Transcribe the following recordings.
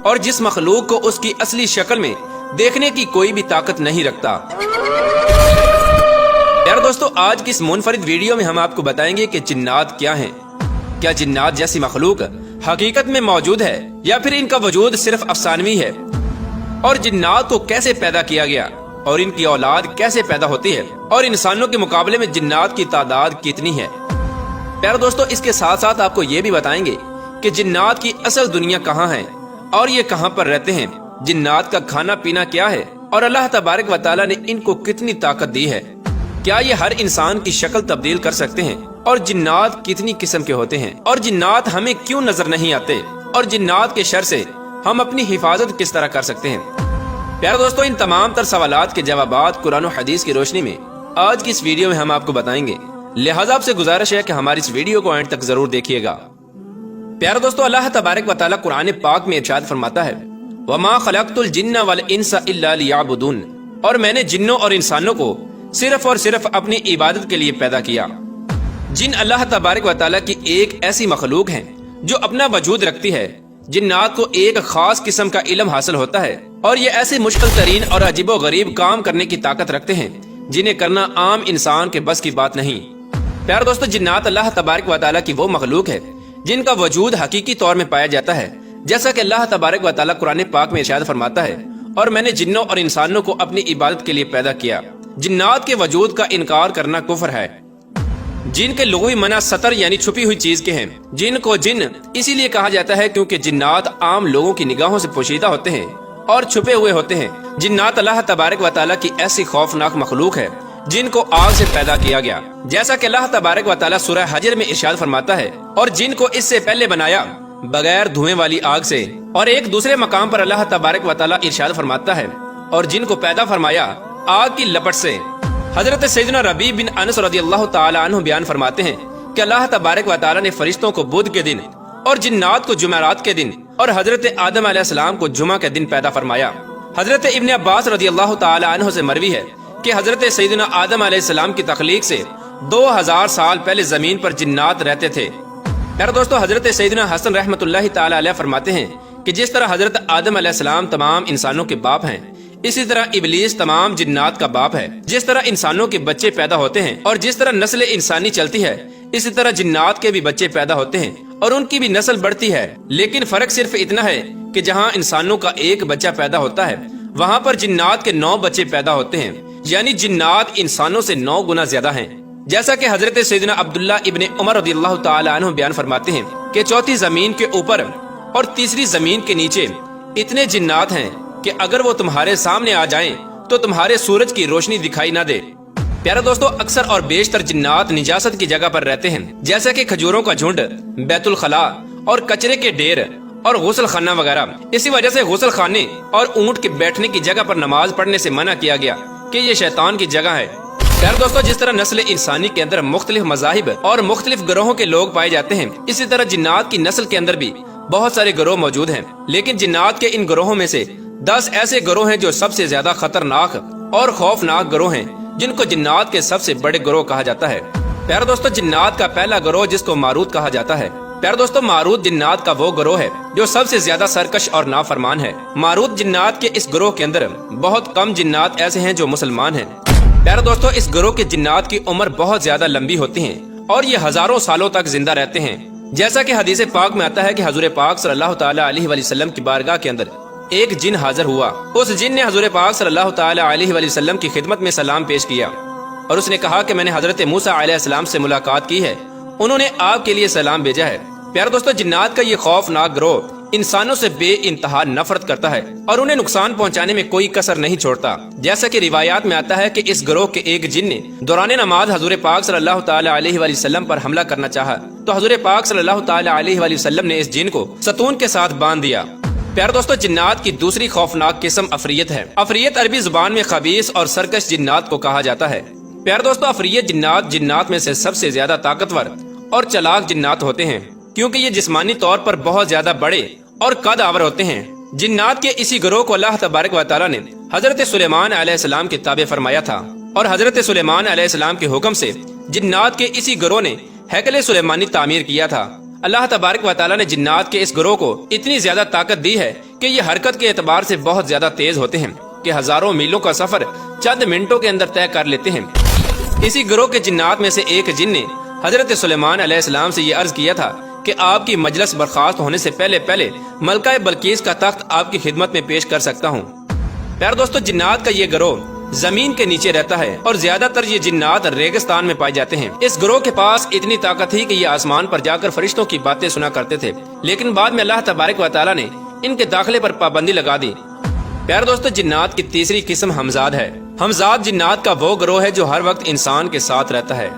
اور जिस मखलूक को उसकी असली शक्ल में देखने की कोई भी ताकत नहीं रखता। यार दोस्तों, आज की इस मुनफरिद वीडियो में हम आपको बताएंगे कि जिन्नात क्या हैं। क्या जिन्नात जैसी मखलूक हकीकत में मौजूद है या फिर इनका वजूद सिर्फ अफसानवी है, और जिन्नात को कैसे पैदा किया गया और इनकी औलाद कैसे पैदा होती है, और इंसानों के मुकाबले में जिन्नात की तादाद कितनी है। प्यारे दोस्तों, इसके साथ साथ आपको ये भी बताएंगे कि जिन्नात की असल दुनिया कहाँ है और ये कहाँ पर रहते हैं, जिन्नात का खाना पीना क्या है, और अल्लाह तबारक व तआला ने इनको कितनी ताकत दी है। क्या ये हर इंसान की शक्ल तब्दील कर सकते हैं, और जिन्नात कितनी किस्म के होते हैं, और जिन्नात हमें क्यों नजर नहीं आते, और जिन्नात के शर से हम अपनी हिफाजत किस तरह कर सकते हैं। प्यारे दोस्तों, इन तमाम तर सवालात के जवाबात कुरान और हदीस की रोशनी में आज की इस वीडियो में हम आपको बताएंगे। लिहाजा आपसे गुजारिश है कि हमारी इस वीडियो को एंड तक जरूर देखिएगा। प्यारे दोस्तों, अल्लाह तबारक व तआला कुरान पाक में इरशाद फरमाता है, वमा खलक़तुल जिन्ना वल इंसा इल्ला लियअबुदून, और मैंने जिन्नों और इंसानों को सिर्फ और सिर्फ अपनी इबादत के लिए पैदा किया। जिन अल्लाह तबारक व तआला की एक ऐसी मखलूक है जो अपना वजूद रखती है। जिन्नात को एक खास किस्म का इल्म हासिल होता है, और ये ऐसे मुश्किल तरीन और अजीबो गरीब काम करने की ताकत रखते हैं जिन्हें करना आम इंसान के बस की बात नहीं। प्यारे दोस्तों, जिन्नात अल्लाह तबारक व तआला की वो मखलूक है जिनका वजूद हकीकी तौर में पाया जाता है, जैसा कि अल्लाह तबारक व तआला कुरान पाक में इरशाद फरमाता है, और मैंने जिन्नों और इंसानों को अपनी इबादत के लिए पैदा किया। जिन्नात के वजूद का इनकार करना कुफ्र है। जिन के लुग़वी मना सतर यानी छुपी हुई चीज के हैं। जिन को जिन इसीलिए कहा जाता है क्योंकि जिन्नात आम लोगों की निगाहों से पोशीदा होते हैं और छुपे हुए होते हैं। जिन्नात अल्लाह तबारक व तआला की ऐसी खौफनाक मखलूक है जिनको आग से पैदा किया गया, जैसा कि अल्लाह तबारक व तआला सूरह हजर में इरशाद फरमाता है, और जिनको इससे पहले बनाया बगैर धुएं वाली आग से। और एक दूसरे मकाम पर अल्लाह तबारक व तआला इरशाद फरमाता है, और जिनको पैदा फरमाया आग की लपट से। हजरत सैयदना रबी बिन अनस रदियल्लाहु ताला अन्हु बयान फरमाते हैं कि अल्लाह तबारक व तआला ने फरिश्तों को बुध के दिन और जिन्नात को जुमेरात के दिन और हजरत आदम अलैहिस्सलाम को जुमा के दिन पैदा फरमाया। हजरत इब्न अब्बास रदियल्लाहु ताला अन्हु से मरवी है कि हजरत सैयदना आदम अलैहिस्सलाम की तख्लीक से 2000 साल पहले जमीन पर जिन्नात रहते थे। प्यारे दोस्तों, हजरत सैयदना हसन रहमतुल्लाहि ताला अलैह फरमाते हैं कि जिस तरह हजरत आदम अलैहिस्सलाम तमाम इंसानों के बाप हैं, इसी तरह इबलीस तमाम जिन्नात का बाप है। जिस तरह इंसानों के बच्चे पैदा होते हैं और जिस तरह नस्ल इंसानी चलती है, इसी तरह जिन्नात के भी बच्चे पैदा होते हैं और उनकी भी नस्ल बढ़ती है। लेकिन फर्क सिर्फ इतना है कि जहाँ इंसानों का एक बच्चा पैदा होता है, वहाँ पर जिन्नात के 9 बच्चे पैदा होते हैं, यानी जिन्नात इंसानों से 9 गुना ज्यादा हैं। जैसा कि हजरत सैयदना अब्दुल्ला इब्ने उमर रदियल्लाहु ताला अन्हु बयान फरमाते हैं कि चौथी जमीन के ऊपर और तीसरी जमीन के नीचे इतने जिन्नात हैं कि अगर वो तुम्हारे सामने आ जाएं तो तुम्हारे सूरज की रोशनी दिखाई ना दे। प्यारे दोस्तों, अक्सर और बेशतर जिन्नात निजासत की जगह पर रहते हैं, जैसे कि खजूरों का झुंड, बैतुल खला और कचरे के ढेर और गुसल खाना वगैरह। इसी वजह से गुसल खाने और ऊंट के बैठने की जगह पर नमाज पढ़ने से मना किया गया कि ये शैतान की जगह है। प्यारे दोस्तों, जिस तरह नस्ल इंसानी के अंदर मुख्तलिफ मज़ाहिब और मुख्तलिफ ग्रोहों के लोग पाए जाते हैं, इसी तरह जिन्नात की नस्ल के अंदर भी बहुत सारे ग्रोह मौजूद हैं। लेकिन जिन्नात के इन ग्रोहों में से 10 ऐसे ग्रोह हैं जो सबसे ज्यादा खतरनाक और खौफनाक ग्रोह हैं, जिनको जिन्नात के सबसे बड़े ग्रोह कहा जाता है। प्यारे दोस्तों, जिन्नात का पहला ग्रोह जिसको मारूत कहा जाता है। प्यारे दोस्तों, मारूत जिन्नात का वो ग्रोह है जो सबसे ज्यादा सरकश और नाफरमान है। मारूत जिन्नात के इस ग्रोह के अंदर बहुत कम जिन्नात ऐसे हैं जो मुसलमान हैं। प्यारे दोस्तों, इस ग्रोह के जिन्नात की उम्र बहुत ज्यादा लंबी होती है और ये हजारों सालों तक जिंदा रहते हैं। जैसा कि हदीस पाक में आता है कि हजूर पाक सल्लल्लाहु ताला अलैहि वसल्लम की बारगाह के अंदर एक जिन हाजिर हुआ। उस जिन ने हजूर पाक सल्लल्लाहु ताला अलैहि वसल्लम की खिदमत में सलाम पेश किया और उसने कहा कि मैंने हजरत मूसा अलैहिस्सलाम से मुलाकात की है, उन्होंने आपके लिए सलाम भेजा है। प्यारे दोस्तों, जिन्नात का ये खौफनाक ग्रोह इंसानों से बेइंतहा नफरत करता है और उन्हें नुकसान पहुंचाने में कोई कसर नहीं छोड़ता। जैसा कि रिवायात में आता है कि इस ग्रोह के एक जिन ने दौरान नमाज हजूर पाक सल्लल्लाहु ताला अलैहि वसल्लम पर हमला करना चाहा, तो हजूर पाक सल्लल्लाहु ताला अलैहि वसल्लम ने इस जिन को सतून के साथ बांध दिया। प्यारे दोस्तों, जिन्नात की दूसरी खौफनाक किस्म अफरियत है। अफरियत अरबी जुबान में खबीस और सरकश जिन्नात को कहा जाता है। प्यारे दोस्तों, अफरियत जिन्नात में से सबसे ज्यादा ताकतवर और चालाक जिन्नात होते हैं, क्योंकि ये जिस्मानी तौर पर बहुत ज्यादा बड़े और कद आवर होते हैं। जिन्नात के इसी ग्रोह को अल्लाह तबारक व तआला ने हजरत सुलेमान अलैहिस्सलाम के ताबे फरमाया था और हजरत सुलेमान अलैहिस्सलाम के हुक्म से जिन्नात के इसी ग्रोह ने हैकल सुलेमानी तामीर किया था। अल्लाह तबारक व तआला ने जिन्नात के इस ग्रोह को इतनी ज्यादा ताकत दी है कि ये हरकत के एतबार से बहुत ज्यादा तेज होते हैं कि हजारों मीलों का सफर चंद मिनटों के अंदर तय कर लेते हैं। इसी गिरोह के जिन्नात में से एक जिन ने हजरत सुलेमान अलैहिस्सलाम से ये अर्ज किया था कि आपकी मजलिस बर्खास्त होने से पहले पहले मलका बल्कीस का तख्त आपकी खिदमत में पेश कर सकता हूँ। प्यारे दोस्तों, जिन्नात का ये गिरोह जमीन के नीचे रहता है और ज्यादातर ये जिन्नात रेगिस्तान में पाए जाते हैं। इस गिरोह के पास इतनी ताकत थी कि ये आसमान पर जाकर फरिश्तों की बातें सुना करते थे, लेकिन बाद में अल्लाह तबारक व तआला ने इनके दाखिले पर पाबंदी लगा दी। प्यारे दोस्तों, जिन्नात की तीसरी किस्म हमजाद है। हमजाद जिन्नात का वो गिरोह है जो हर वक्त इंसान के साथ रहता है।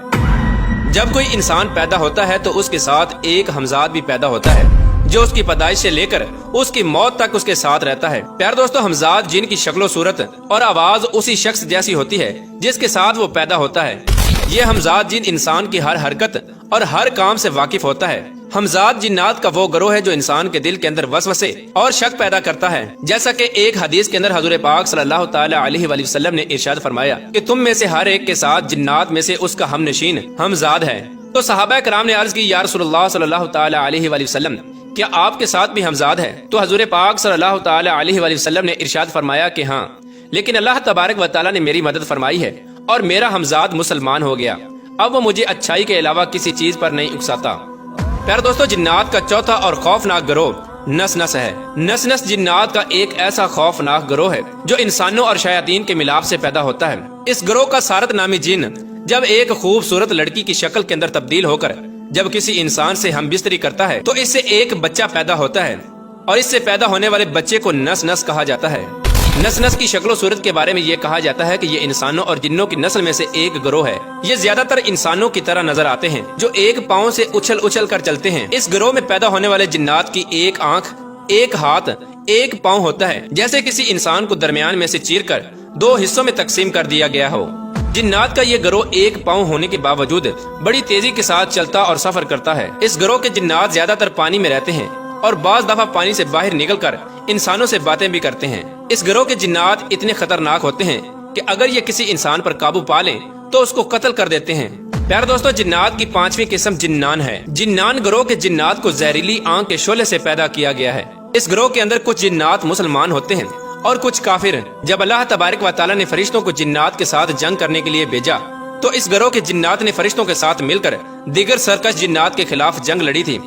जब कोई इंसान पैदा होता है तो उसके साथ एक हमजाद भी पैदा होता है जो उसकी पैदाइश से लेकर उसकी मौत तक उसके साथ रहता है। प्यारे दोस्तों, हमजाद जिनकी शक्लो सूरत और आवाज उसी शख्स जैसी होती है जिसके साथ वो पैदा होता है। ये हमजाद जिन इंसान की हर हरकत और हर काम से वाकिफ होता है। हमजाद जिन्नात का वो गिरोह है जो इंसान के दिल के अंदर वसवसे और शक पैदा करता है। जैसा कि एक हदीस के अंदर हजूर पाक सल्लल्लाहु तआला अलैहि वसल्लम ने इरशाद फरमाया कि तुम में से हर एक के साथ जिन्नात में से उसका हमनशीन हमजाद है। तो सहाबा कराम ने अर्ज की, या रसूलल्लाह सल्लल्लाहु तआला अलैहि वसल्लम, क्या आपके साथ भी हमजाद है? तो हजूर पाक सल्लल्लाहु तआला अलैहि वसल्लम ने इरशाद फरमाया कि हाँ, लेकिन अल्लाह तबारक व तआला ने मेरी मदद फरमाई है और मेरा हमजाद मुसलमान हो गया। अब वो मुझे अच्छाई के अलावा किसी चीज पर नहीं उकसाता। प्यारे दोस्तों, जिन्नात का चौथा और खौफनाक गिरोह नस नस है। नस नस जिन्नात का एक ऐसा खौफनाक गिरोह है जो इंसानों और शयातीन के मिलाप से पैदा होता है। इस गिरोह का सारत नामी जिन जब एक खूबसूरत लड़की की शक्ल के अंदर तब्दील होकर जब किसी इंसान से हम बिस्तरी करता है तो इससे एक बच्चा पैदा होता है और इससे पैदा होने वाले बच्चे को नस नस कहा जाता है। नस नस की शक्लो सूरत के बारे में ये कहा जाता है कि ये इंसानों और जिन्नों की नस्ल में से एक गिरोह है। ये ज्यादातर इंसानों की तरह नजर आते हैं जो एक पाँव से उछल उछल कर चलते हैं। इस गिरोह में पैदा होने वाले जिन्नात की एक आंख, एक हाथ, एक पाँव होता है, जैसे किसी इंसान को दरमियान में से चीर कर दो हिस्सों में तकसीम कर दिया गया हो। जिन्नात का ये गिरोह एक पाँव होने के बावजूद बड़ी तेजी के साथ चलता और सफर करता है। इस गिरोह के जिन्नात ज्यादातर पानी में रहते हैं और बाज दफा पानी से बाहर निकलकर इंसानों से बातें भी करते हैं। इस गिरोह के जिन्नात इतने खतरनाक होते हैं कि अगर ये किसी इंसान पर काबू पा लें तो उसको कत्ल कर देते हैं। प्यारे दोस्तों, जिन्नात की पांचवी किस्म जिन्नान है। जिन्नान गिरोह के जिन्नात को जहरीली आंख के शोले से पैदा किया गया है। इस गिरोह के अंदर कुछ जिन्नात मुसलमान होते हैं और कुछ काफिर। जब अल्लाह तबारक व तआला ने फरिश्तों को जिन्नात के साथ जंग करने के लिए भेजा तो इस गिरोह के जिन्नात ने फरिश्तों के साथ मिलकर दीगर सरकश जिन्नात के खिलाफ जंग लड़ी थी।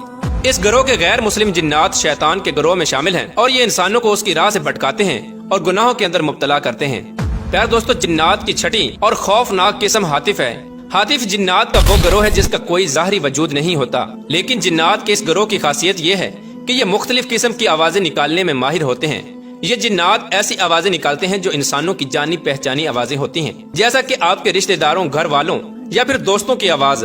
इस गिरोह के गैर मुस्लिम जिन्नात शैतान के गिरोह में शामिल हैं और ये इंसानों को उसकी राह से भटकाते हैं और गुनाहों के अंदर मुब्तला करते हैं। प्यारे दोस्तों, जिन्नात की छठी और खौफनाक किस्म हातिफ है। हातिफ जिन्नात का वो गिरोह है जिसका कोई ज़ाहिरी वजूद नहीं होता, लेकिन जिन्नात के इस गिरोह की खासियत ये है कि ये मुख्तलिफ किस्म की आवाजें निकालने में माहिर होते हैं। ये जिन्नात ऐसी आवाजें निकालते हैं जो इंसानों की जानी पहचानी आवाजें होती हैं, जैसा कि आपके रिश्तेदारों, घर वालों या फिर दोस्तों की आवाज।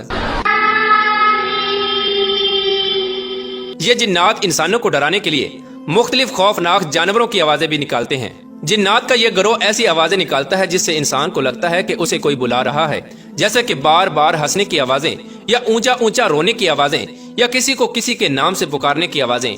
ये जिन्नात इंसानों को डराने के लिए मुख्तलिफ खौफनाक जानवरों की आवाजें भी निकालते हैं। जिन्नात का यह गिरोह ऐसी आवाजें निकालता है जिससे इंसान को लगता है कि उसे कोई बुला रहा है, जैसे कि बार बार हंसने की आवाजें या ऊंचा ऊंचा रोने की आवाजें या किसी को किसी के नाम से पुकारने की आवाजें।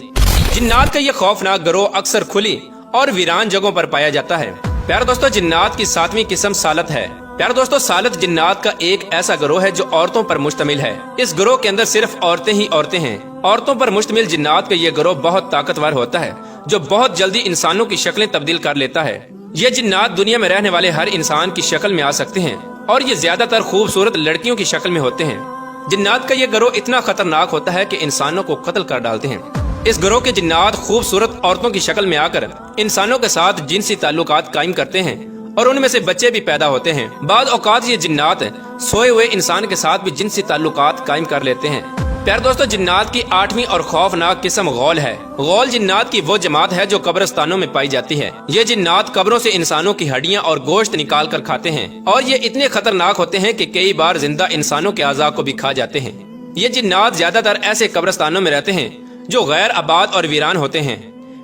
जिन्नात का यह खौफनाक गिरोह अक्सर खुली और वीरान जगहों पर पाया जाता है। प्यारे दोस्तों, जिन्नात की सातवीं किस्म सालत है। प्यारे दोस्तों, सालत जिन्नात का एक ऐसा गिरोह है जो औरतों पर मुश्तमिल है। इस गिरोह के अंदर सिर्फ औरतें ही औरतें हैं। औरतों पर मुश्तमिल जिन्नात का ये गिरोह बहुत ताकतवर होता है जो बहुत जल्दी इंसानों की शक्लें तब्दील कर लेता है। ये जिन्नात दुनिया में रहने वाले हर इंसान की शक्ल में आ सकते हैं और ये ज्यादातर खूबसूरत लड़कियों की शक्ल में होते हैं। जिन्नात का ये गिरोह इतना खतरनाक होता है कि इंसानों को कत्ल कर डालते हैं। इस गिरोह के जिन्नात खूबसूरत औरतों की शक्ल में आकर इंसानों के साथ जिनसी ताल्लुकात कायम करते हैं और उनमें से बच्चे भी पैदा होते हैं। बाद औकात ये जिन्नात सोए हुए इंसान के साथ भी जिनसी ताल्लुकात कायम कर लेते हैं। प्यारे दोस्तों, जिन्नात की आठवीं और खौफनाक किस्म गौल है। गौल जिन्नात की वो जमात है जो कब्रिस्तानों में पाई जाती है। ये जिन्नात कब्रों से इंसानों की हड्डियां और गोश्त निकाल कर खाते हैं और ये इतने खतरनाक होते हैं कि कई बार जिंदा इंसानों के आज़ा को भी खा जाते हैं। ये जिन्नात ज्यादातर ऐसे कब्रिस्तानों में रहते हैं जो गैर आबाद और वीरान होते हैं।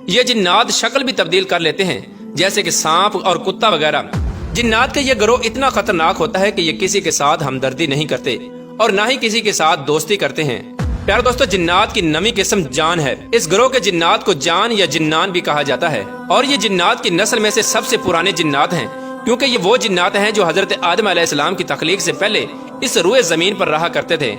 ये जिन्नात शक्ल भी तब्दील कर लेते हैं, जैसे कि सांप और कुत्ता वगैरह। जिन्नात का ये गिरोह इतना खतरनाक होता है कि ये किसी के साथ हमदर्दी नहीं करते और ना ही किसी के साथ दोस्ती करते हैं। प्यारे दोस्तों, जिन्नात की नवी किस्म जान है। इस गिरोह के जिन्नात को जान या जिन्नान भी कहा जाता है और ये जिन्नात की नस्ल में से सबसे पुराने जिन्नात हैं, क्योंकि ये वो जिन्नात हैं जो हजरत आदम अलैहिस्सलाम की तख्लीक से पहले इस रूए जमीन पर रहा करते थे।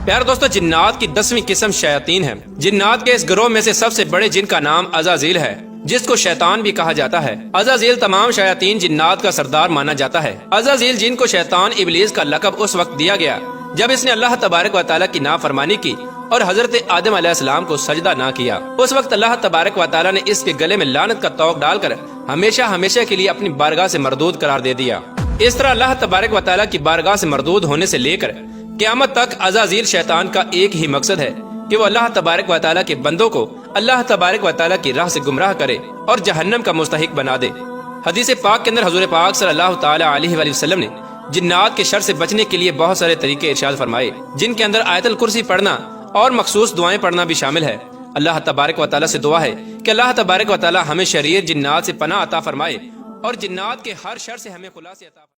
प्यारे दोस्तों, जिन्नात की 10वीं किस्म शयातीन है। जिन्नात के इस गिरोह में से सबसे बड़े जिन का नाम अज़ाज़ील है। جس کو شیطان بھی کہا جاتا ہے۔ عزازیل تمام شیاطین جنات کا سردار مانا جاتا ہے۔ عزازیل جن کو شیطان ابلیس کا لقب اس وقت دیا گیا جب اس نے اللہ تبارک و تعالیٰ کی نافرمانی کی اور حضرت آدم علیہ السلام کو سجدہ نہ کیا۔ اس وقت اللہ تبارک و تعالیٰ نے اس کے گلے میں لعنت کا طوق ڈال کر ہمیشہ ہمیشہ کے لیے اپنی بارگاہ سے مردود قرار دے دیا۔ اس طرح اللہ تبارک و تعالیٰ کی بارگاہ سے مردود ہونے سے لے کر قیامت تک عزازیل شیطان کا ایک ہی مقصد ہے کہ وہ اللہ تبارک و تعالیٰ کے بندوں کو اللہ تبارک و تعالیٰ کی راہ سے گمراہ کرے اور جہنم کا مستحق بنا دے۔ حدیث پاک کے اندر حضور پاک صلی اللہ تعالی علیہ وآلہ وسلم نے جنات کے شر سے بچنے کے لیے بہت سارے طریقے ارشاد فرمائے، جن کے اندر آیت الکرسی پڑھنا اور مخصوص دعائیں پڑھنا بھی شامل ہے۔ اللہ تبارک و تعالیٰ سے دعا ہے کہ اللہ تبارک و تعالیٰ ہمیں شریر جنات سے پناہ عطا فرمائے اور جنات کے ہر شر سے ہمیں خلاص عطا فرمائے۔